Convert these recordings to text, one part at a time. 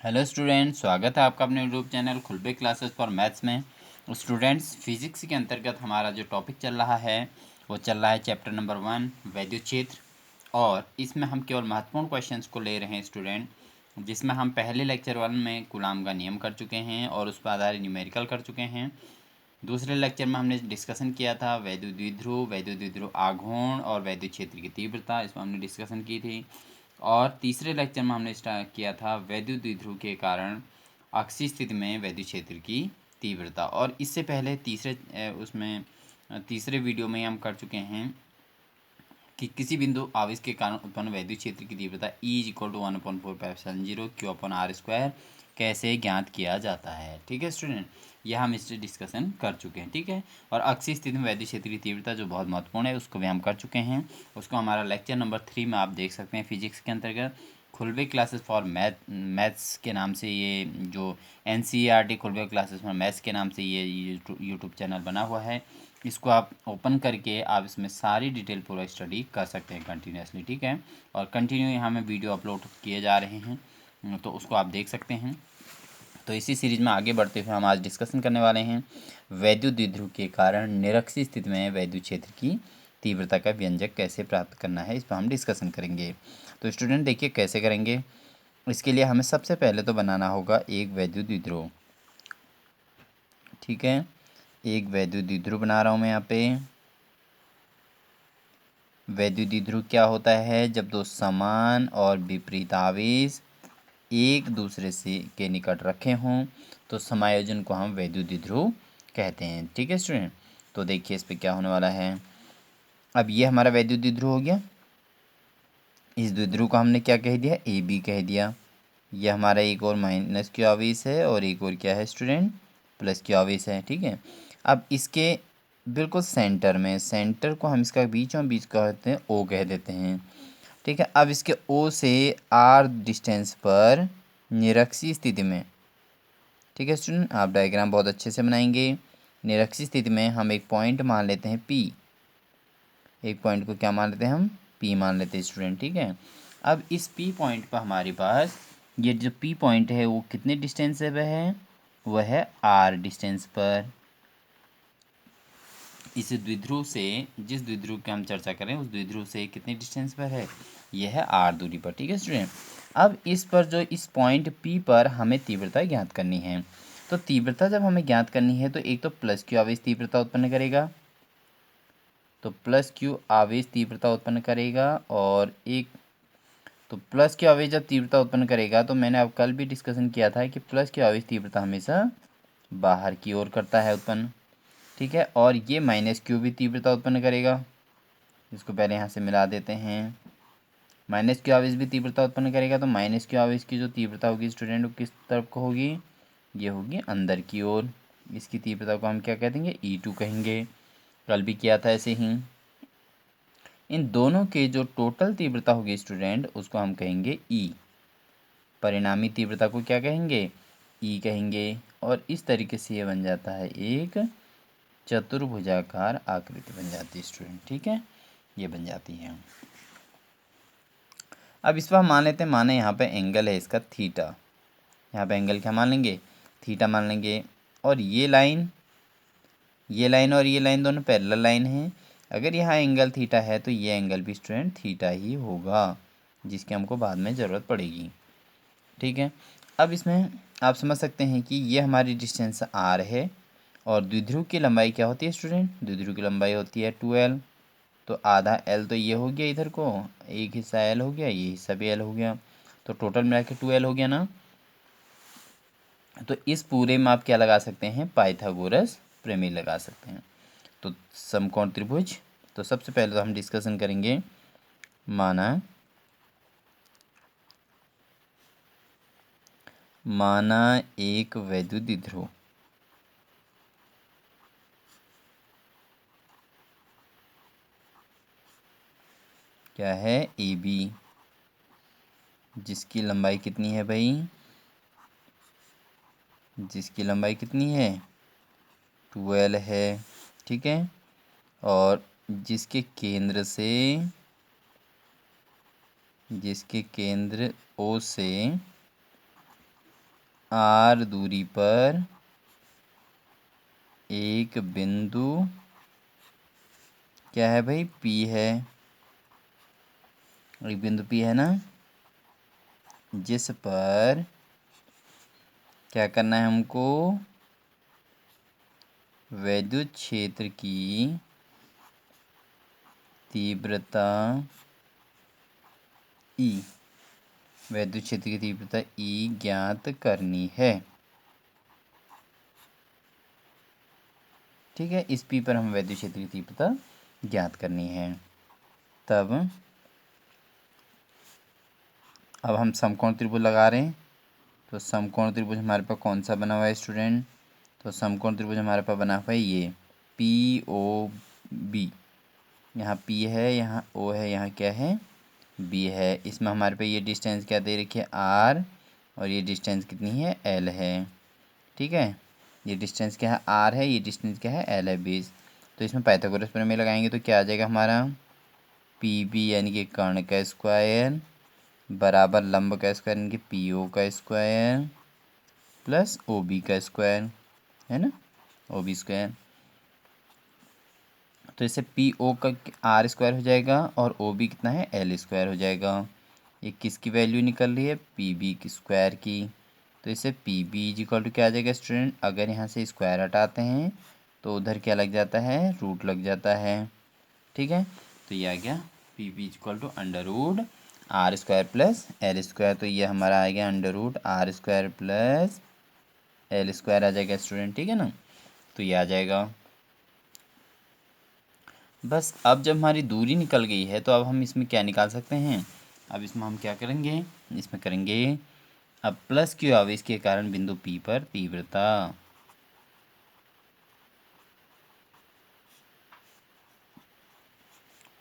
Hello student, स्वागत है आपका अपने YouTube channel खुलबे classes for maths में। स्टूडेंट्स, फिजिक्स के अंतर्गत हमारा जो टॉपिक चल रहा है वो चल रहा है चैप्टर नंबर 1 वैद्युत क्षेत्र। और इसमें हम केवल महत्वपूर्ण क्वेश्चंस को ले रहे हैं स्टूडेंट, जिसमें हम पहले लेक्चर 1 में कूलाम का नियम कर चुके हैं और उस पर आधारित न्यूमेरिकल कर चुके हैं। दूसरे लेक्चर में हमने डिस्कशन किया था वैद्युत द्विध्रुव आघूर्ण और वैद्युत क्षेत्र की तीव्रता, इस पर हमने डिस्कशन की थी। और तीसरे लेक्चर में हमने स्टार्ट किया था वैद्युत द्विध्रुव के कारण अक्षीय स्थिति में वैद्युत क्षेत्र की तीव्रता। और इससे पहले तीसरे वीडियो में हम कर चुके हैं कि किसी बिंदु आवेश के कारण उत्पन्न वैद्युत क्षेत्र की तीव्रता E=1/4π0 Q/r² कैसे ज्ञात किया जाता है। ठीक है स्टूडेंट, यह हम इससे डिस्कशन कर चुके हैं। ठीक है, और अक्षीय स्थिति में वैद्युत क्षेत्र की तीव्रता जो बहुत महत्वपूर्ण है उसको भी हम कर चुके हैं। उसको हमारा लेक्चर नंबर 3 में आप देख सकते हैं फिजिक्स के अंतर्गत खुलबे क्लासेस फॉर मैथ्स के नाम से, ये जो NCERT खुलबे क्लासेस फॉर मैथ्स के नाम से ये यूट्यूब चैनल बना हुआ है। इसको आप ओपन करके आप इसमें सारी डिटेल पूरा स्टडी कर सकते हैं कंटिन्यूसली। ठीक है, और कंटिन्यू यहाँ में वीडियो अपलोड किए जा रहे हैं, तो उसको आप देख सकते हैं। तो इसी सीरीज में आगे बढ़ते हुए हम आज डिस्कशन करने वाले हैं वैद्युत द्विध्रुव के कारण निरक्षीय स्थिति में वैद्युत क्षेत्र की तीव्रता का व्यंजक कैसे प्राप्त करना है, इस पर हम डिस्कशन करेंगे। तो स्टूडेंट देखिए कैसे करेंगे। इसके लिए हमें सबसे पहले तो बनाना होगा एक वैद्युत द्विध्रुव। ठीक है, एक वैद्युत द्विध्रुव बना रहा हूँ मैं यहाँ पे। वैद्युत द्विध्रुव क्या होता है? जब दो समान और विपरीत आवेश एक दूसरे से के निकट रखे हों तो समायोजन को हम वैद्युत द्विध्रुव कहते हैं। ठीक है स्टूडेंट, तो देखिए इस पे क्या होने वाला है। अब ये हमारा वैद्युत द्विध्रुव हो गया। इस द्विध्रुव को हमने क्या कह दिया? AB कह दिया। यह हमारा एक और माइनस क्यू आवेश है और एक और क्या है स्टूडेंट? प्लस क्यू आवेश है। ठीक है, अब इसके बिल्कुल सेंटर में, सेंटर को हम इसका बीचों बीच कहते हैं O कह देते हैं। ठीक है, अब इसके O से R डिस्टेंस पर निरक्षीय स्थिति में, ठीक है स्टूडेंट, आप डायग्राम बहुत अच्छे से बनाएंगे। निरक्षीय स्थिति में हम एक पॉइंट मान लेते हैं P। एक पॉइंट को क्या मान लेते हैं हम? P मान लेते हैं स्टूडेंट। ठीक है, अब इस P पॉइंट पर हमारे पास ये जो P पॉइंट है वो कितने डिस्टेंस पे है? वह है R डिस्टेंस पर। इस द्विध्रुव से, जिस द्विध्रुव की हम चर्चा करें उस द्विध्रुव से कितने डिस्टेंस पर है? यह है R दूरी पर। ठीक है स्टूडेंट, अब इस पर जो इस पॉइंट P पर हमें तीव्रता ज्ञात करनी है। तो तीव्रता जब हमें ज्ञात करनी है तो एक तो प्लस क्यू आवेश तीव्रता उत्पन्न करेगा, तो प्लस क्यू आवेश तीव्रता उत्पन्न करेगा। और एक तो प्लस क्यू आवेश जब तीव्रता उत्पन्न करेगा तो मैंने अब कल भी डिस्कशन किया था कि प्लस क्यू आवेश तीव्रता हमेशा बाहर की ओर करता है उत्पन्न। ठीक है, और ये माइनस क्यू भी तीव्रता उत्पन्न करेगा। इसको पहले यहाँ से मिला देते हैं। माइनस क्यू आवेश भी तीव्रता उत्पन्न करेगा, तो माइनस क्यू आवेश की जो तीव्रता होगी स्टूडेंट वो किस तरफ को होगी? ये होगी अंदर की ओर। इसकी तीव्रता को हम क्या कह देंगे? E2 कहेंगे। कल भी किया था ऐसे ही। इन दोनों के जो टोटल तीव्रता होगी स्टूडेंट उसको हम कहेंगे E। परिणामी तीव्रता को क्या कहेंगे? E कहेंगे। और इस तरीके से ये बन जाता है एक चतुर्भुजाकार आकृति बन जाती है स्टूडेंट। ठीक है, ये बन जाती है। अब इस पर हम मान लेते हैं, माने यहाँ पे एंगल है इसका थीटा। यहाँ पे एंगल क्या मान लेंगे? थीटा मान लेंगे। और ये लाइन और ये लाइन दोनों पैरेलल लाइन है। अगर यहाँ एंगल थीटा है तो ये एंगल भी स्टूडेंट थीटा ही होगा, जिसकी हमको बाद में ज़रूरत पड़ेगी। ठीक है, अब इसमें आप समझ सकते हैं कि ये हमारी डिस्टेंस R है और द्विध्रुव की लंबाई क्या होती है स्टूडेंट? द्विध्रुव की लंबाई होती है 2L। तो आधा L तो ये हो गया, इधर को एक हिस्सा L हो गया, ये हिस्सा भी L हो गया, तो टोटल मिला के 2L हो गया ना। तो इस पूरे में आप क्या लगा सकते हैं? पाइथागोरस प्रमेय लगा सकते हैं। तो समकोण त्रिभुज, तो सबसे पहले तो हम डिस्कशन करेंगे। माना एक वैद्युत द्विध्रुव क्या है? AB, जिसकी लंबाई कितनी है भाई? जिसकी लंबाई कितनी है? 2L है। ठीक है, और जिसके केंद्र O से r दूरी पर एक बिंदु क्या है भाई, P है। एक बिंदु P है ना, जिस पर क्या करना है हमको, विद्युत क्षेत्र की तीव्रता E, विद्युत क्षेत्र की तीव्रता E ज्ञात करनी है। ठीक है, इस P पर हम विद्युत क्षेत्र की तीव्रता ज्ञात करनी है। तब अब हम समकोण त्रिभुज लगा रहे हैं। तो समकोण त्रिभुज हमारे पास कौन सा बना हुआ है स्टूडेंट? तो समकोण त्रिभुज हमारे पास बना हुआ है ये POB। यहाँ P है, यहाँ O है, यहाँ क्या है, B है। इसमें हमारे पे ये डिस्टेंस क्या दे रखी है, R, और ये डिस्टेंस कितनी है, L है। ठीक है, ये डिस्टेंस क्या है, R है, ये डिस्टेंस क्या है, L है, 20। तो इसमें पाइथागोरस प्रमेय लगाएंगे तो क्या आ जाएगा हमारा, PB यानी कि कर्ण का स्क्वायर बराबर लंब का स्क्वायर यानी कि PO का स्क्वायर प्लस OB का स्क्वायर, है ना, OB स्क्वायर। तो इससे PO का R स्क्वायर हो जाएगा और OB कितना है, L स्क्वायर हो जाएगा। ये किसकी वैल्यू निकल रही है, PB की स्क्वायर की। तो इससे PB इज इक्वल टू क्या आ जाएगा स्टूडेंट, अगर यहाँ से स्क्वायर हटाते हैं तो उधर क्या लग जाता है, रूट लग जाता है। ठीक है, तो ये आ गया PB is equal to under root R square plus L square. तो ये हमारा आ गया under root R square plus L square आ जाएगा स्टूडेंट। ठीक है ना, तो ये आ जाएगा। बस अब जब हमारी दूरी निकल गई है तो अब हम इसमें क्या निकाल सकते हैं, अब इसमें हम क्या करेंगे, इसमें करेंगे अब प्लस क्यू आवेश के कारण बिंदु P पर तीव्रता,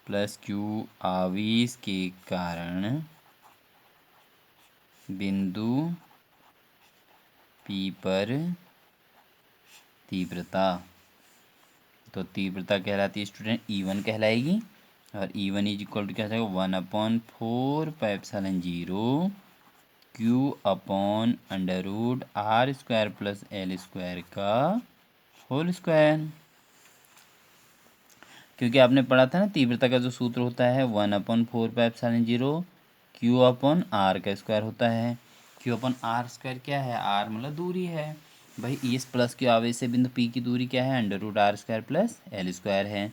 प्लस क्यू आवेश के कारण बिंदु P पर तीव्रता। तो तीव्रता कहलाती है स्टूडेंट E1 कहलाएगी, और E1 इज इक्वल टू क्या जाएगा, 1/4 Q upon under root R square plus L square का होल स्क्वायर। क्योंकि आपने पढ़ा था ना तीव्रता का जो सूत्र होता है 1/4 Q अपॉन R का स्क्वायर होता है। Q अपॉन R स्क्वायर क्या है, R मतलब दूरी है भाई। इस प्लस के आवेश से बिंदु P की दूरी क्या है, under root R square plus L square है।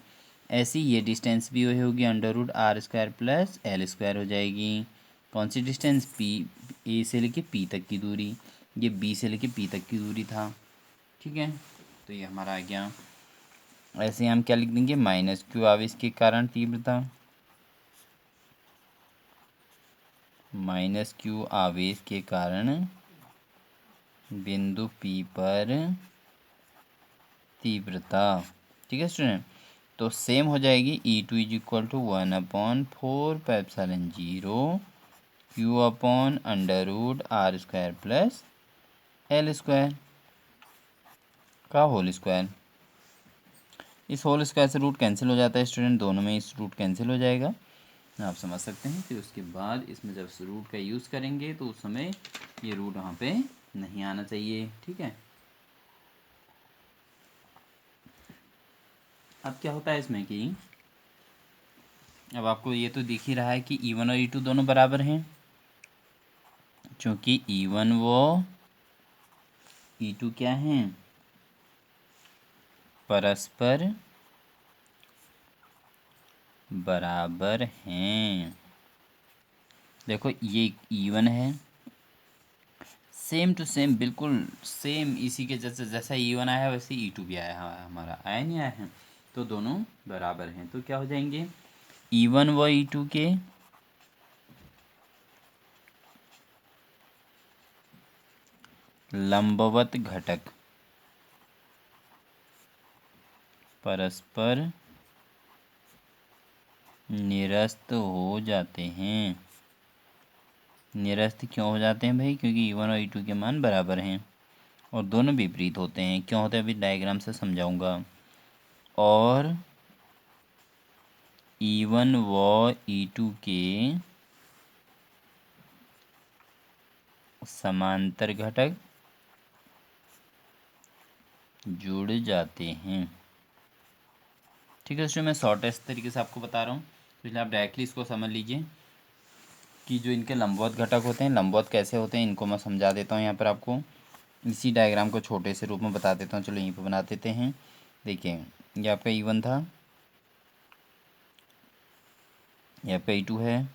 ऐसी ये डिस्टेंस भी वही होगी, under root R square plus L square हो जाएगी। कौन सी डिस्टेंस, P, A से लेके P तक की दूरी, ये B से लेके P तक की दूरी था। ठीक है, तो ये हमारा आ गया। ऐसे हम क्या लिख देंगे, माइनस क्यू आवेश के कारण तीव्रता, माइनस क्यू आवेश के कारण बिंदु P पर तीव्रता। ठीक है स्टूडेंट, तो सेम हो जाएगी E2 is equal to 1/4 Q upon under root R square plus L square का होल स्क्वायर। इस होल स्क्वायर से रूट कैंसिल हो जाता है स्टूडेंट, दोनों में इस रूट कैंसिल हो जाएगा, आप समझ सकते हैं। फिर उसके बाद इसमें जब रूट का यूज़ करेंगे तो उस समय ये रूट वहाँ पे नहीं आना चाहिए। ठीक है, अब क्या होता है इसमें कि अब आपको ये तो दिख ही रहा है कि E1 और E2 दोनों बराबर हैं, क्योंकि E1 व E2 क्या हैं, परस्पर बराबर हैं। देखो ये E1 है, सेम टू सेम, बिल्कुल सेम इसी के जैसे, जैसा E1 आया है वैसे E2 भी आया है, हमारा आया नहीं आया है, तो दोनों बराबर हैं। तो क्या हो जाएंगे, E1 व E2 के लंबवत घटक परस्पर निरस्त हो जाते हैं। निरस्त क्यों हो जाते हैं भाई, क्योंकि E1 और E2 के मान बराबर हैं और दोनों विपरीत होते हैं। क्यों होते हैं अभी डायग्राम से समझाऊंगा। और E1 व E2 के समांतर घटक जुड़ जाते हैं। ठीक है दोस्तों, मैं शॉर्टेस्ट तरीके से आपको बता रहा हूँ, तो इसलिए आप डायरेक्टली इसको समझ लीजिए कि जो इनके लंबवत घटक होते हैं, लंबवत कैसे होते हैं, इनको मैं समझा देता हूँ यहाँ पर आपको। इसी डायग्राम को छोटे से रूप में बता देता हूँ। चलो यहीं पर बना देते हैं। देखिए, ये आपका E1 था, ये आपका E2 है,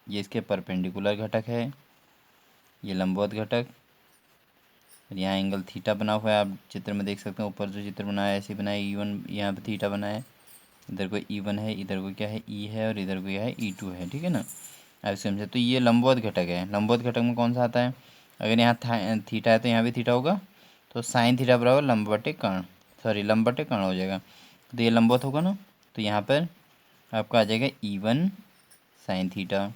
ये इसके परपेंडिकुलर घटक है, ये लंबवत घटक, और यहाँ एंगल थीटा बना हुआ है। आप चित्र में देख सकते हैं, ऊपर जो चित्र बनाया है ऐसे बनाया, E1 यहाँ पे थीटा बना है, इधर को E1 है, इधर को क्या है E है, और इधर को क्या है E2 है। ठीक है ना, आप समझे। तो ये लंबवत घटक है। लंबवत घटक में कौन सा आता है, अगर यहाँ थीटा है तो यहाँ भी थीटा होगा, तो साइन थीटा बराबर लंब बटे कर्ण, सॉरी लंब बटे कर्ण हो जाएगा। तो ये लंबवत होगा ना, तो यहाँ पर आपका आ जाएगा E1 साइन थीटा।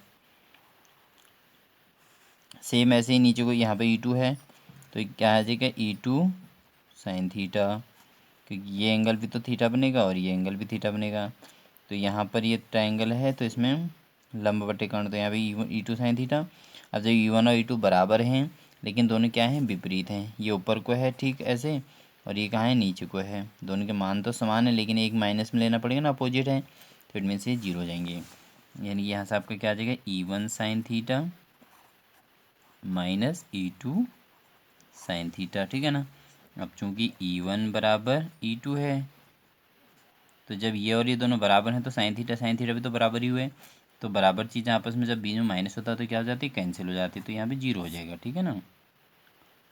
सेम ऐसे ही नीचे को यहाँ पे E2 है, तो क्या आ जाएगा E2 साइन थीटा, क्योंकि ये एंगल भी तो थीटा बनेगा और ये एंगल भी थीटा बनेगा। तो यहाँ पर ये ट्रायंगल है, तो इसमें लंब बटे कर्ण, तो यहाँ पे E2 साइन थीटा। अब जब E1 और E2 बराबर हैं, लेकिन दोनों क्या हैं, विपरीत हैं। ये ऊपर को है ठीक ऐसे, और ये कहाँ है, नीचे को है। दोनों के मान तो समान है, लेकिन एक माइनस में लेना पड़ेगा ना, अपोजिट है, तो इनमें से जीरो हो जाएंगे। यानी कि यहाँ से आपका क्या आ जाएगा, E1 sine theta minus E2 sine theta. ठीक है ना। अब चूंकि E1 बराबर E2 है, तो जब ये और ये दोनों बराबर हैं, तो साइन थीटा भी तो बराबर ही हुए। तो बराबर चीज़ें आपस में जब बीच में माइनस होता है तो क्या हो जाती है, कैंसिल हो जाती है, तो यहाँ पे जीरो हो जाएगा। ठीक है ना,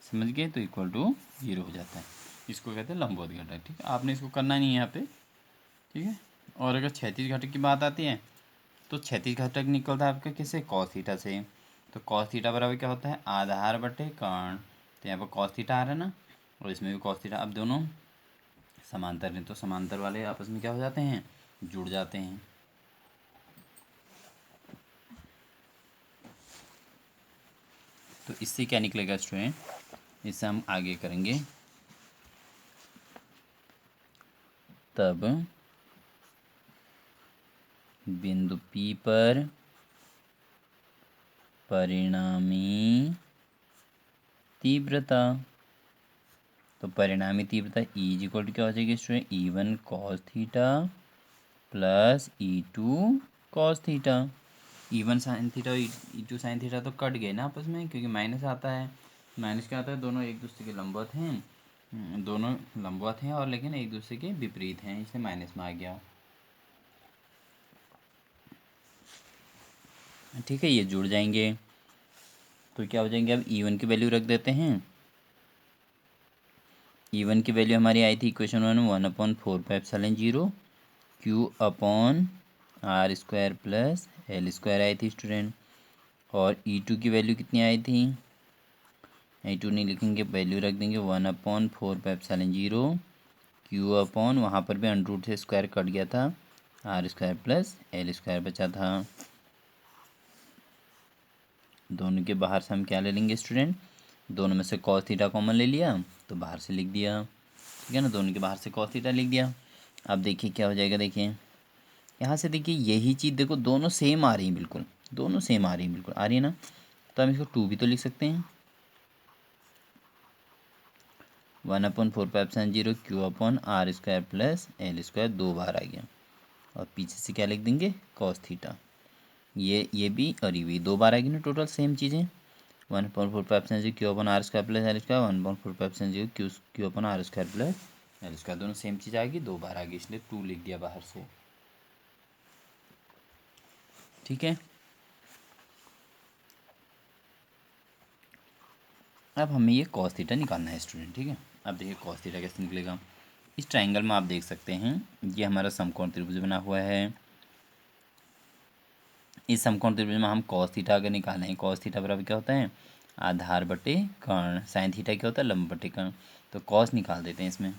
समझ गए। तो इक्वल टू जीरो हो जाता है। इसको कहते हैं लंबवत घटक। ठीक है, आपने इसको करना नहीं है यहाँ पे। ठीक है, और अगर क्षैतिज घटक की बात आती है, तो क्षैतिज घटक निकलता है आपका किससे, कॉस थीटा से। तो कॉस थीटा बराबर क्या होता है, आधार बटे कर्ण। तो यहाँ पर कॉस थीटा आ रहा है ना, और इसमें भी कॉस थीटा। अब दोनों समांतर हैं, तो समांतर वाले आपस में क्या हो जाते हैं, जुड़ जाते हैं। तो इससे क्या निकलेगा स्टूडेंट, इससे हम आगे करेंगे। तब बिंदु P पर परिणामी तीव्रता, तो परिणामी तीव्रता E इक्वल टू क्या हो जाएगी student, E1 cos theta plus E2 cos theta. E1 sine theta और E2 साइन थीटा तो कट गए ना आपस में, क्योंकि माइनस आता है। माइनस क्या आता है, दोनों एक दूसरे के लंबवत हैं, दोनों लंबवत हैं और लेकिन एक दूसरे के विपरीत हैं, इसलिए माइनस में आ गया। ठीक है, ये जुड़ जाएंगे, तो क्या हो जाएंगे, अब E1 की वैल्यू रख देते हैं। E1 की वैल्यू हमारी आई थी equation 1/4 Q upon are square plus L square आई थी स्टूडेंट। और E2 की वैल्यू कितनी आई थी, E2 नहीं लिखेंगे, वैल्यू रख देंगे 1/4 Q अपॉन, वहाँ पर भी अंडर रूट से स्क्वायर कट गया था, R square plus L square बचा था। दोनों के बाहर से हम क्या ले लेंगे स्टूडेंट, दोनों में से कॉस थीटा कॉमन ले लिया, तो बाहर से लिख दिया। ठीक है ना, दोनों के बाहर से कॉस थीटा लिख दिया। अब देखिए क्या हो जाएगा, देखिए यहाँ से देखिए यही चीज़ देखो, दोनों सेम आ रही हैं, बिल्कुल दोनों सेम आ रही हैं, बिल्कुल आ रही है ना। तो हम इसको 2 भी तो लिख सकते हैं, 1/4 Q upon are square plus L square, 2 बार आ गया, और पीछे से क्या लिख देंगे, कॉस थीटा। ये भी और ये भी 2 बार आएगी ना, टोटल सेम चीज़ें। 1/4 Q upon are square plus L square, 1/4 Q upon are square plus L square, दोनों सेम चीज़ आएगी, 2 बार आएगी, इसलिए 2 लिख दिया बाहर से। ठीक है, अब हमें ये कॉस थीटा निकालना है स्टूडेंट। ठीक है, अब देखिए कॉस थीटा कैसे निकलेगा। इस ट्रायंगल में आप देख सकते हैं, ये हमारा समकोण त्रिभुज बना हुआ है। इस समकोण त्रिभुज में हम कॉस थीटा अगर निकालें, कॉस थीटा बराबर क्या होता है, आधार बटे कर्ण। साइन थीटा क्या होता है, लंब बटे कर्ण। तो कॉस निकाल देते हैं इसमें।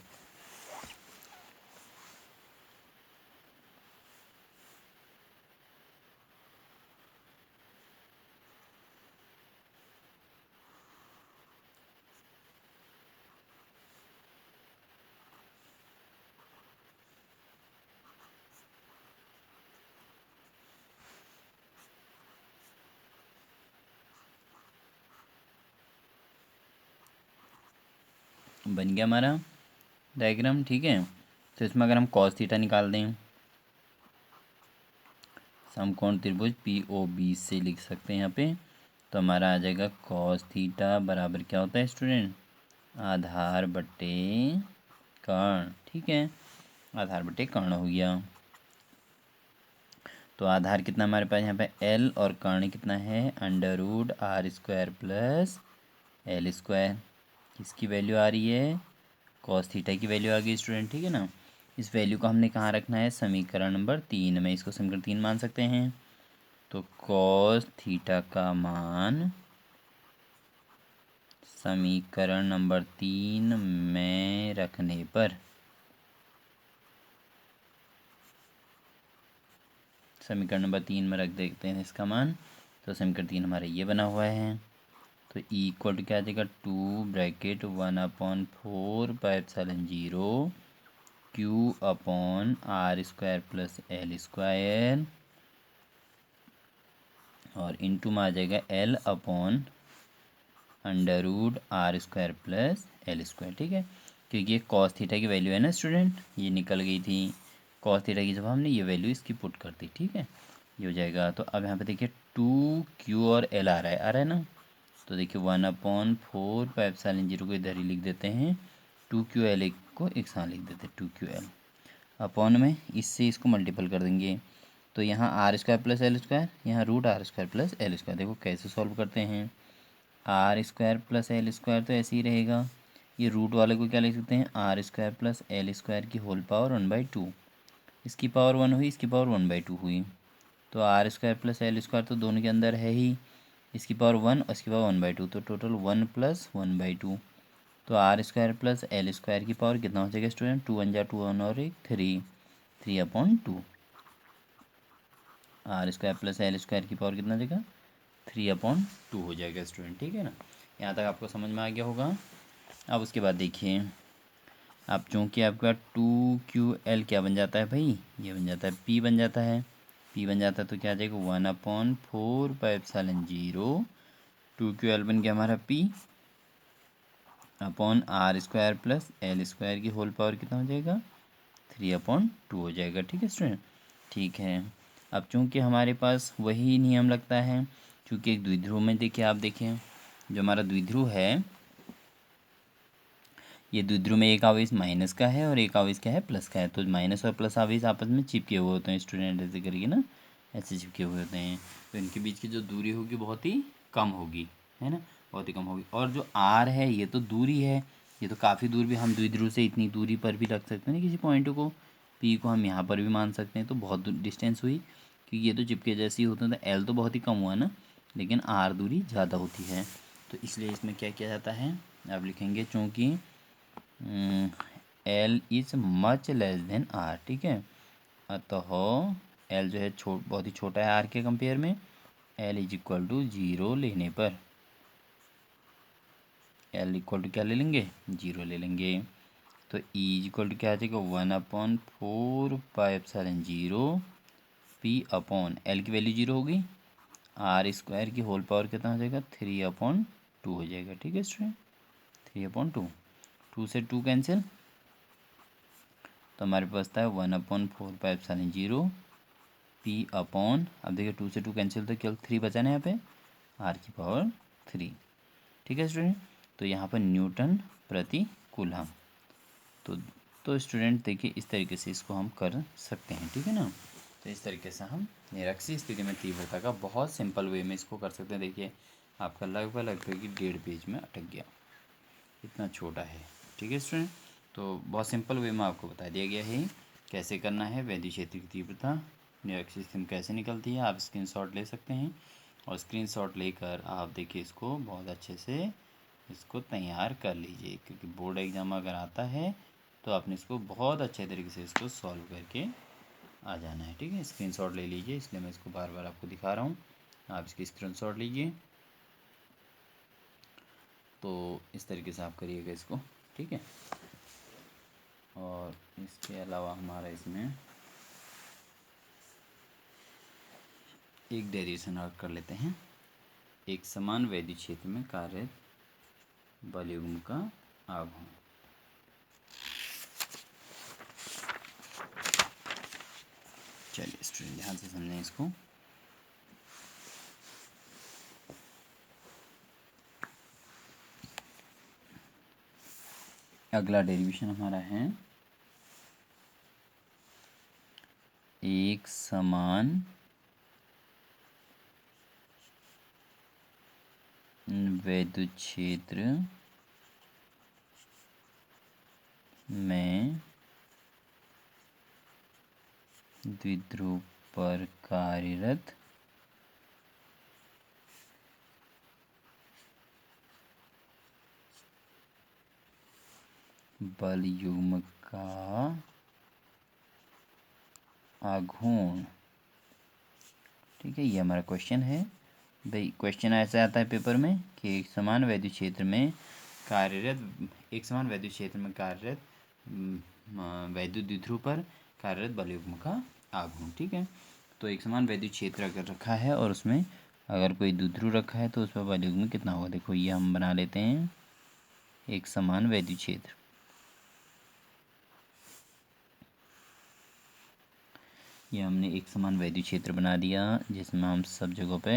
बन गया हमारा डायग्राम, ठीक है। तो इसमें अगर हम कॉस थीटा निकाल दें, समकोण त्रिभुज POB से लिख सकते हैं यहाँ पे, तो हमारा आ जाएगा कॉस थीटा बराबर क्या होता है स्टूडेंट, आधार बट्टे कर्ण, ठीक है, आधार बट्टे कर्ण हो गया। तो आधार कितना हमारे पास यहाँ पे L और कर्ण कितना है √r² प्लस L²। किसकी वैल्यू आ रही है, कॉस थीटा की वैल्यू आ गई स्टूडेंट, ठीक है ना। इस वैल्यू को हमने कहाँ रखना है, समीकरण नंबर 3 में, इसको समीकरण 3 मान सकते हैं। तो कॉस थीटा का मान समीकरण नंबर 3 में रखने पर, समीकरण नंबर 3 में रख देते हैं इसका मान, तो समीकरण 3 हमारा ये बना हुआ है। तो इक्वल टू क्या आ जाएगा, 2 (1/4 Q/r² प्लस L² और इंटू में आ जाएगा L/√r² प्लस L², ठीक है। क्योंकि ये कॉस थीटा की वैल्यू है ना स्टूडेंट, ये निकल गई थी कॉस थीटा की, जब हमने ये वैल्यू इसकी पुट कर दी, ठीक है, ये हो जाएगा। तो अब यहाँ पे देखिए 2Q और L आ रहा है ना, तो देखिए 1/4 को इधर ही लिख देते हैं, 2QL को एक साथ लिख देते हैं 2QL अपॉन में इससे इसको मल्टीपल कर देंगे, तो यहाँ r² प्लस L², यहाँ √r² प्लस L²। देखो कैसे सॉल्व करते हैं, r² प्लस L² तो ऐसे ही रहेगा, ये रूट वाले को क्या लिख सकते हैं, r² प्लस L² की होल पावर 1/2, इसकी पावर 1 हुई, इसकी पावर 1/2 हुई, तो r² प्लस L² तो दोनों के अंदर है ही, इसकी पावर 1 और इसकी पावर 1/2, तो टोटल 1 प्लस 1/2। तो r² प्लस L² की पावर कितना हो जाएगा स्टूडेंट, 2 1 जा 2 1 और 1 3/2, r² प्लस L² की पावर कितना हो जाएगा, 3/2 हो जाएगा स्टूडेंट, ठीक है ना। यहाँ तक आपको समझ में आ गया होगा। अब उसके बाद देखिए, अब चूँकि आपका 2QL क्या बन जाता है भाई, ये बन जाता है P बन जाता है, P बन जाता है तो क्या आ जाएगा 1/4 2QL बन गया हमारा P upon r² plus L² की होल पावर कितना हो जाएगा, 3/2 हो जाएगा, ठीक है स्टूडेंट, ठीक है। अब चूँकि हमारे पास वही नियम लगता है, क्योंकि एक द्विध्रुव में देखिए, आप देखें जो हमारा द्विध्रुव है, ये द्विध्रुव में एक आवेश माइनस का है और एक आवेश क्या है, प्लस का है, तो माइनस और प्लस आवेश आपस में चिपके हुए होते हैं स्टूडेंट, ऐसे करके ना, ऐसे चिपके हुए होते हैं, तो इनके बीच की जो दूरी होगी बहुत ही कम होगी, है ना, बहुत ही कम होगी। और जो आर है ये तो दूरी है, ये तो काफ़ी दूर भी, हम द्विध्रुव से इतनी दूरी पर भी रख सकते हैं ना किसी पॉइंट को, पी को हम यहाँ पर भी मान सकते हैं, तो बहुत डिस्टेंस हुई, क्योंकि ये तो चिपके जैसे ही होते हैं, तो एल तो बहुत ही कम हुआ ना, लेकिन आर दूरी ज़्यादा होती है, तो इसलिए इसमें क्या किया जाता है, आप लिखेंगे चूँकि L is much less than R, ठीक है, अतः L जो है बहुत ही छोटा है R के कंपेयर में, L इज इक्वल टू 0 लेने पर, L इक्वल टू क्या ले लेंगे, 0 ले लेंगे, तो E इज इक्वल टू क्या आ जाएगा 1/4 P अपॉन L की वैल्यू 0 होगी, r² की होल पावर कितना हो जाएगा 3/2 हो जाएगा, ठीक है स्टूडेंट, 3/2, 2 से 2 कैंसिल, तो हमारे पास था 1/4 P अपॉन, अब देखिए 2 से 2 कैंसिल, तो केवल 3 बचा ना यहाँ पे, r⁴, ठीक है स्टूडेंट। तो यहाँ पर न्यूटन प्रति कूलम, तो स्टूडेंट देखिए इस तरीके से इसको हम कर सकते हैं, ठीक है ना। तो इस तरीके से हम निरक्षीय स्थिति में तीव्रता का बहुत सिंपल वे में इसको कर सकते हैं। देखिए आपका लगभग 1.5 पेज में अटक गया, इतना छोटा है, ठीक है स्टूडेंट। तो बहुत सिंपल वे में आपको बता दिया गया है कैसे करना है, वैद्युत क्षेत्र की तीव्रता निरक्षीय स्थिति में कैसे निकलती है। आप स्क्रीनशॉट ले सकते हैं और स्क्रीनशॉट लेकर आप देखिए इसको बहुत अच्छे से इसको तैयार कर लीजिए, क्योंकि बोर्ड एग्ज़ाम अगर आता है तो आपने इसको बहुत अच्छे तरीके से इसको सॉल्व करके आ जाना है, ठीक है। स्क्रीनशॉट ले लीजिए, इसलिए मैं इसको बार बार आपको दिखा रहा हूँ, आप इसकी स्क्रीनशॉट लीजिए। तो इस तरीके से आप करिएगा इसको, ठीक है। और इसके अलावा हमारा इसमें एक डेरिवेशन और कर लेते हैं, एक समान वैद्युत क्षेत्र में कार्यरत बलयुग्म का आघूर्ण। चलिए स्टूडेंट ध्यान से समझें इसको। अगला डेरिवेशन हमारा है एक समान विद्युत क्षेत्र में द्विध्रुव पर कार्यरत बल युग्म का आघूर्ण। ठीक है, ये हमारा क्वेश्चन है। भाई क्वेश्चन ऐसा आता है पेपर में कि एक समान वैद्युत क्षेत्र में कार्यरत वैद्युत द्विध्रुव पर कार्यरत बल युग्म का आघूर्ण। ठीक है, तो एक समान वैद्युत क्षेत्र अगर रखा है और उसमें अगर कोई द्विध्रुव रखा है तो उस पर बल युग्म कितना होगा। देखो ये हम बना लेते हैं एक समान वैद्युत क्षेत्र। ये हमने एक समान वैद्युत क्षेत्र बना दिया जिसमें हम सब जगहों पे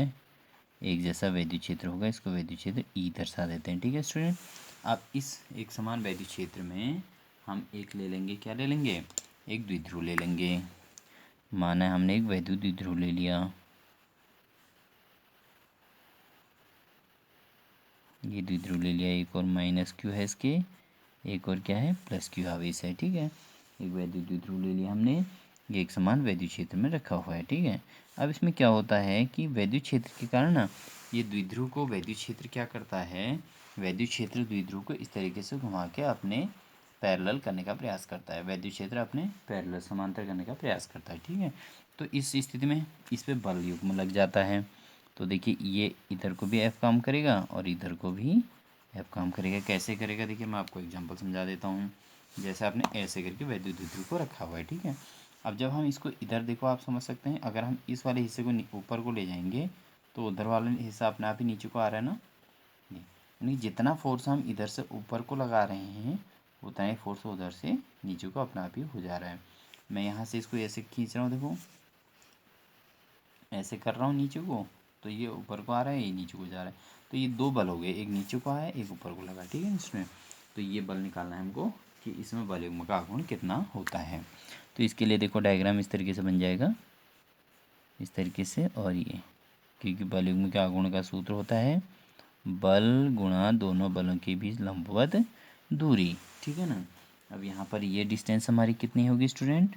एक जैसा वैद्युत क्षेत्र होगा। इसको वैद्युत क्षेत्र ई दर्शा देते हैं। ठीक है स्टूडेंट, अब इस एक समान वैद्युत क्षेत्र में हम एक ले लेंगे, क्या ले लेंगे, एक द्विध्रुव ले लेंगे। माना है हमने एक वैद्युत द्विध्रुव ले लिया, ये द्विध्रुव ले लिया। एक और माइनस क्यू है इसके, एक और क्या है प्लस क्यू आवेश है। ठीक है, एक वैद्युत द्विध्रुव ले लिया हमने, ये एक समान वैद्युत क्षेत्र में रखा हुआ है। ठीक है, अब इसमें क्या होता है कि वैद्युत क्षेत्र के कारण ना ये द्विध्रुव को विद्युत क्षेत्र क्या करता है, विद्युत क्षेत्र द्विध्रुव को इस तरीके से घुमा के अपने पैरेलल करने का प्रयास करता है। विद्युत क्षेत्र अपने पैरेलल समांतर करने का प्रयास करता है। ठीक है, तो इस स्थिति में इस पे बल युग्म लग जाता है। तो देखिए ये इधर को भी एफ काम करेगा और इधर को भी एफ काम करेगा। कैसे करेगा देखिए मैं आपको एग्जांपल समझा देता हूँ। जैसे आपने ऐसे करके वैद्युत द्विध्रुव को रखा हुआ है। ठीक है, अब जब हम इसको इधर देखो आप समझ सकते हैं, अगर हम इस वाले हिस्से को ऊपर को ले जाएंगे तो उधर वाला हिस्सा अपने आप ही नीचे को आ रहा है ना। यानी जितना फोर्स हम इधर से ऊपर को लगा रहे हैं उतना ही फोर्स उधर से नीचे को अपने आप ही हो जा रहा है। मैं यहाँ से इसको ऐसे खींच रहा हूँ, देखो ऐसे कर रहा हूँ नीचे को, तो ये ऊपर को आ रहा है, ये नीचे को जा रहा है। तो ये दो बल हो गए, एक नीचे को आया एक ऊपर को लगा। ठीक है, इसमें तो ये बल निकालना है हमको कि इसमें बल युग्म का आघूर्ण कितना होता है। तो इसके लिए देखो डायग्राम इस तरीके से बन जाएगा, इस तरीके से। और ये क्योंकि बल युग्म के आघूर्ण का सूत्र होता है बल गुणा दोनों बलों के बीच लंबवत दूरी। ठीक है ना, अब यहाँ पर ये डिस्टेंस हमारी कितनी होगी स्टूडेंट,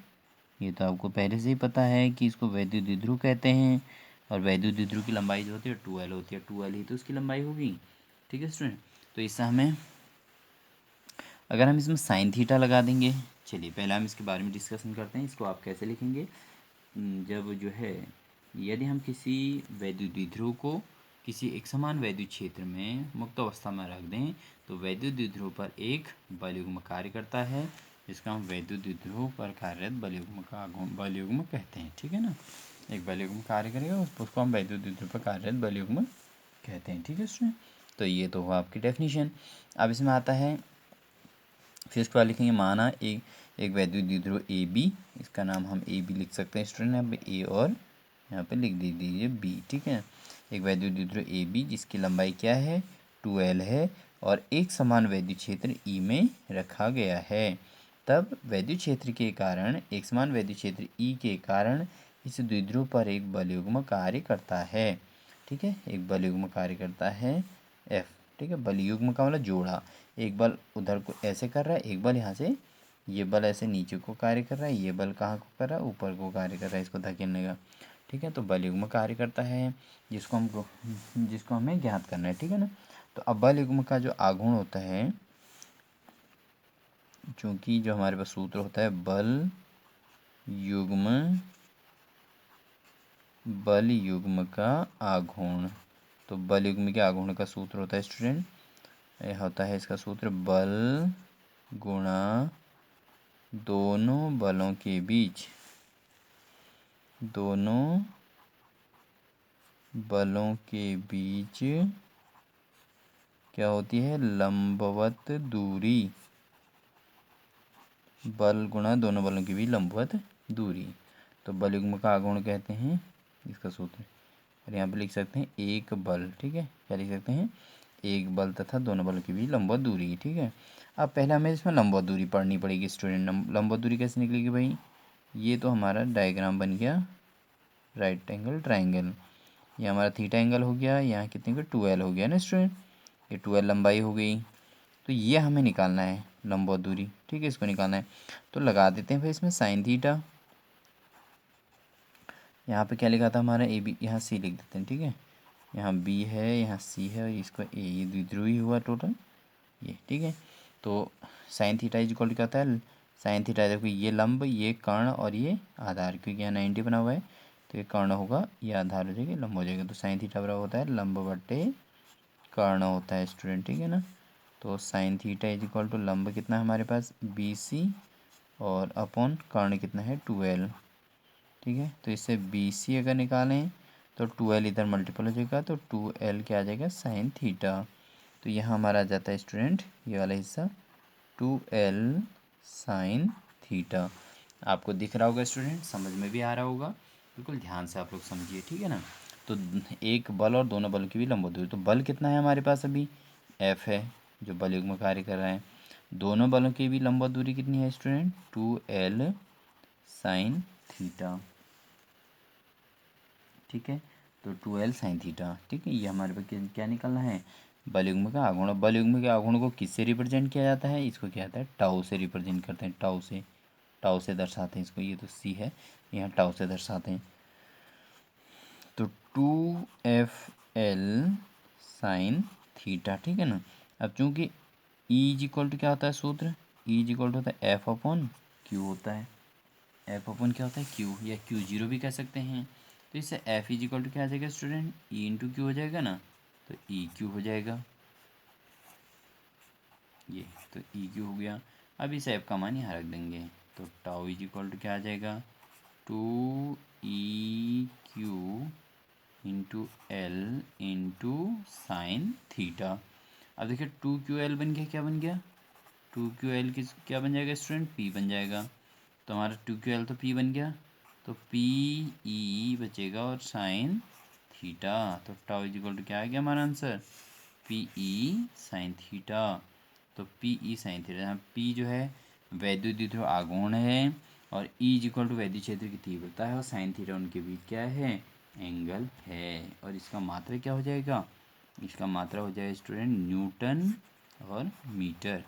ये तो आपको पहले से ही पता है कि इसको वैद्युत द्विध्रुव कहते हैं। और वैद्युत द्विध्रुव की लंबाई जो होती है 2L होती है, 2L ही तो उसकी लंबाई होगी। ठीक है स्टूडेंट, तो इससे हमें अगर हम इसमें साइन थीटा लगा देंगे, चलिए पहले हम इसके बारे में डिस्कशन करते हैं। इसको आप कैसे लिखेंगे, जब जो है यदि हम किसी वैद्युत द्विध्रुव को किसी एक समान वैद्युत क्षेत्र में मुक्त अवस्था में रख दें तो वैद्युत द्विध्रुव पर एक बल युग्म कार्य करता है, जिसका हम वैद्युत द्विध्रुव पर कार्यरत बल युग्म का बल युग्म कहते हैं। ठीक है ना, एक बल युग्म कार्य करेगा उसको हम वैद्युत द्विध्रुव पर कार्यरत बल युग्म कहते हैं। ठीक है स्टूडेंट, तो ये तो हुआ आपकी डेफिनेशन। अब इसमें आता है फिर उसके बाद लिखेंगे माना एक वैद्युत द्विध्रुव ए बी, इसका नाम हम ए बी लिख सकते हैं स्टूडेंट, यहाँ पे ए और यहाँ पे लिख दीजिए बी। ठीक है, एक वैद्युत द्विध्रुव ए बी जिसकी लंबाई क्या है 2L है और एक समान वैद्युत क्षेत्र ई में रखा गया है। तब वैद्युत क्षेत्र के कारण एक समान वैद्युत क्षेत्र ई के कारण इस द्विध्रुव पर एक बल युग्म कार्य करता है। ठीक है, एक बल युग्म कार्य करता है एफ। ठीक है, बल युग्म का मतलब जोड़ा, एक बल उधर को ऐसे कर रहा है, एक बल यहाँ से, ये बल ऐसे नीचे को कार्य कर रहा है, ये बल कहाँ को कर रहा है ऊपर को कार्य कर रहा है इसको धकेलने का। ठीक है, तो बल युग्म कार्य करता है जिसको हमें ज्ञात करना है। ठीक है ना, तो अब बल युग्म का जो आघूर्ण होता है, चूँकि जो हमारे पास सूत्र होता है बल युग्म का आघूर्ण, तो बल युग्म के आघूर्ण का सूत्र होता है स्टूडेंट, यह होता है इसका सूत्र बल गुणा दोनों बलों के बीच क्या होती है लंबवत दूरी, बल गुणा दोनों बलों के बीच लंबवत दूरी। तो बल युग्म का आघूर्ण कहते हैं इसका सूत्र। और यहाँ पे लिख सकते हैं एक बल, ठीक है, क्या लिख सकते हैं, एक बल तथा दोनों बलों के बीच लंबवत दूरी, ठीक है। अब पहले हमें इसमें लंबवत दूरी पढ़नी पड़ेगी स्टूडेंट। लंबवत दूरी कैसे निकलेगी भाई, ये तो हमारा डायग्राम बन गया राइट एंगल ट्राइंगल, ये हमारा थीटा एंगल हो गया, यहाँ कितने का 2L हो गया ना स्टूडेंट, ये 2L लंबाई हो गई। तो ये हमें निकालना है लंबवत दूरी, ठीक है, इसको निकालना है। तो लगा देते हैं भाई इसमें साइन थीटा। यहाँ पे क्या लिखा था हमारा ए बी, यहाँ सी लिख देते हैं, ठीक है, यहाँ बी है, यहाँ सी है और इसको ए, ये द्विध्रुवी हुआ टोटल ये, ठीक है। तो sine theta is equal to क्या होता है, साइन थीटा देखो ये लंब, ये कर्ण और ये आधार, क्योंकि यहाँ 90 बना हुआ है तो ये कर्ण होगा, ये आधार हो जाएगा, लंब हो जाएगा। तो साइन थीटा बराबर होता है लंब बटे कर्ण होता है स्टूडेंट, ठीक है ना। तो sine theta is equal to लंब कितना है हमारे पास BC और अपॉन कर्ण कितना है 2L, ठीक है। तो इससे BC अगर निकालें तो 2L इधर मल्टीपल हो जाएगा, तो 2L क्या आ जाएगा साइन थीटा। तो यहाँ हमारा आ जाता है स्टूडेंट ये वाला हिस्सा 2L साइन थीटा। आपको दिख रहा होगा स्टूडेंट, समझ में भी आ रहा होगा, बिल्कुल ध्यान से आप लोग समझिए, ठीक है ना। तो एक बल और दोनों बलों की भी लंबवत दूरी, तो बल कितना है हमारे पास अभी F है जो बल युग्म कार्य कर रहा है। दोनों बलों की भी लंबवत दूरी कितनी है स्टूडेंट 2L साइन थीटा, ठीक है। तो 2L साइन थीटा, ठीक है, ये हमारे पास क्या निकलना है बल युग्म का आघूर्ण। बल युग्म के आघूर्ण को किससे रिप्रेजेंट किया जाता है, इसको क्या जाता है टाउ से रिप्रेजेंट करते हैं, टाउ से दर्शाते हैं इसको, ये तो C है, यहाँ टाउ से दर्शाते हैं। तो 2FL साइन थीटा, ठीक है ना। अब चूंकि E इज इक्वल टू क्या होता है सूत्र, E इज इक्वल टू होता है F अपॉन Q होता है, F अपॉन क्या होता है Q, या Q0 भी कह सकते हैं। तो इससे F इज इक्वल टू क्या आ जाएगा स्टूडेंट E इंटू Q हो जाएगा ना, तो EQ हो जाएगा ये, तो EQ हो गया। अब इस F का मान यहाँ रख देंगे, तो टाउ इज इक्वल टू क्या आ जाएगा 2EQ into L into sine theta. अब देखिए 2QL बन गया, क्या बन गया 2QL किस क्या बन जाएगा स्टूडेंट P बन जाएगा। तो हमारा 2QL तो P बन गया, तो PE बचेगा और साइन थीटा, तो टाउ इज इक्वल टू क्या आ गया हमारा आंसर PE साइन थीटा। तो PE साइन थीटा, यहाँ P जो है वैद्युत द्विध्रुव आघूर्ण है और E इज इक्वल टू वैद्युत क्षेत्र की तीव्रता है और साइन थीटा उनके बीच क्या है एंगल है। और इसका मात्रा क्या हो जाएगा, इसका मात्रा हो जाएगा स्टूडेंट न्यूटन और मीटर,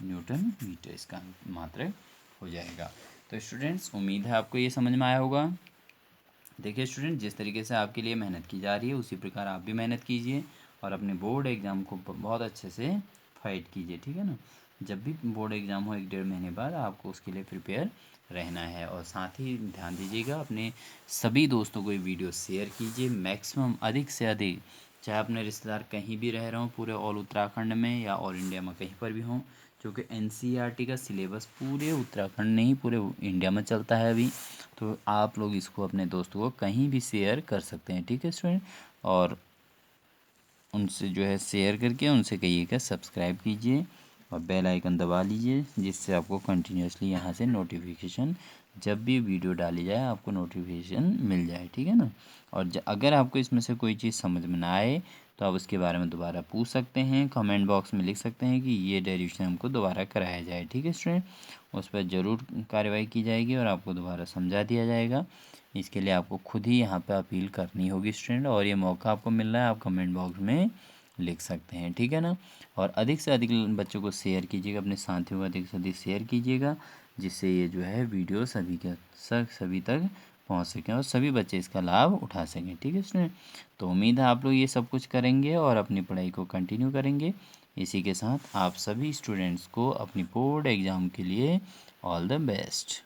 न्यूटन मीटर इसका मात्रक हो जाएगा। तो स्टूडेंट्स उम्मीद है आपको ये समझ में आया होगा। देखिए स्टूडेंट, जिस तरीके से आपके लिए मेहनत की जा रही है उसी प्रकार आप भी मेहनत कीजिए और अपने बोर्ड एग्ज़ाम को बहुत अच्छे से फाइट कीजिए, ठीक है ना। जब भी बोर्ड एग्ज़ाम हो 1-1.5 महीने बाद आपको उसके लिए प्रिपेयर रहना है। और साथ ही ध्यान दीजिएगा अपने सभी दोस्तों को ये वीडियो शेयर कीजिए मैक्सिमम, अधिक से अधिक, चाहे अपने रिश्तेदार कहीं भी रह रहे हों पूरे ऑल उत्तराखंड में या ऑल इंडिया में कहीं पर भी हों, क्योंकि NCERT का सिलेबस पूरे उत्तराखंड नहीं पूरे इंडिया में चलता है अभी। तो आप लोग इसको अपने दोस्तों को कहीं भी शेयर कर सकते हैं, ठीक है स्टूडेंट। और उनसे जो है शेयर करके उनसे कहिएगा सब्सक्राइब कीजिए और बेल आइकन दबा लीजिए, जिससे आपको कंटिन्यूसली यहाँ से नोटिफिकेशन जब भी वीडियो डाली जाए आपको नोटिफिकेशन मिल जाए, ठीक है ना। और अगर आपको इसमें से कोई चीज़ समझ में ना आए तो आप उसके बारे में दोबारा पूछ सकते हैं, कमेंट बॉक्स में लिख सकते हैं कि ये डेरिवेशन हमको दोबारा कराया जाए, ठीक है स्टूडेंट। उस पर ज़रूर कार्रवाई की जाएगी और आपको दोबारा समझा दिया जाएगा। इसके लिए आपको खुद ही यहाँ पे अपील करनी होगी स्टूडेंट, और ये मौका आपको मिल रहा है, आप कमेंट बॉक्स में लिख सकते हैं, ठीक है ना। और अधिक से अधिक बच्चों को शेयर कीजिएगा, अपने साथियों को अधिक से अधिक शेयर कीजिएगा, जिससे ये जो है वीडियो सभी तक पहुंच सकें और सभी बच्चे इसका लाभ उठा सकें, ठीक है स्टूडेंट। तो उम्मीद है आप लोग ये सब कुछ करेंगे और अपनी पढ़ाई को कंटिन्यू करेंगे। इसी के साथ आप सभी स्टूडेंट्स को अपनी बोर्ड एग्ज़ाम के लिए ऑल द बेस्ट।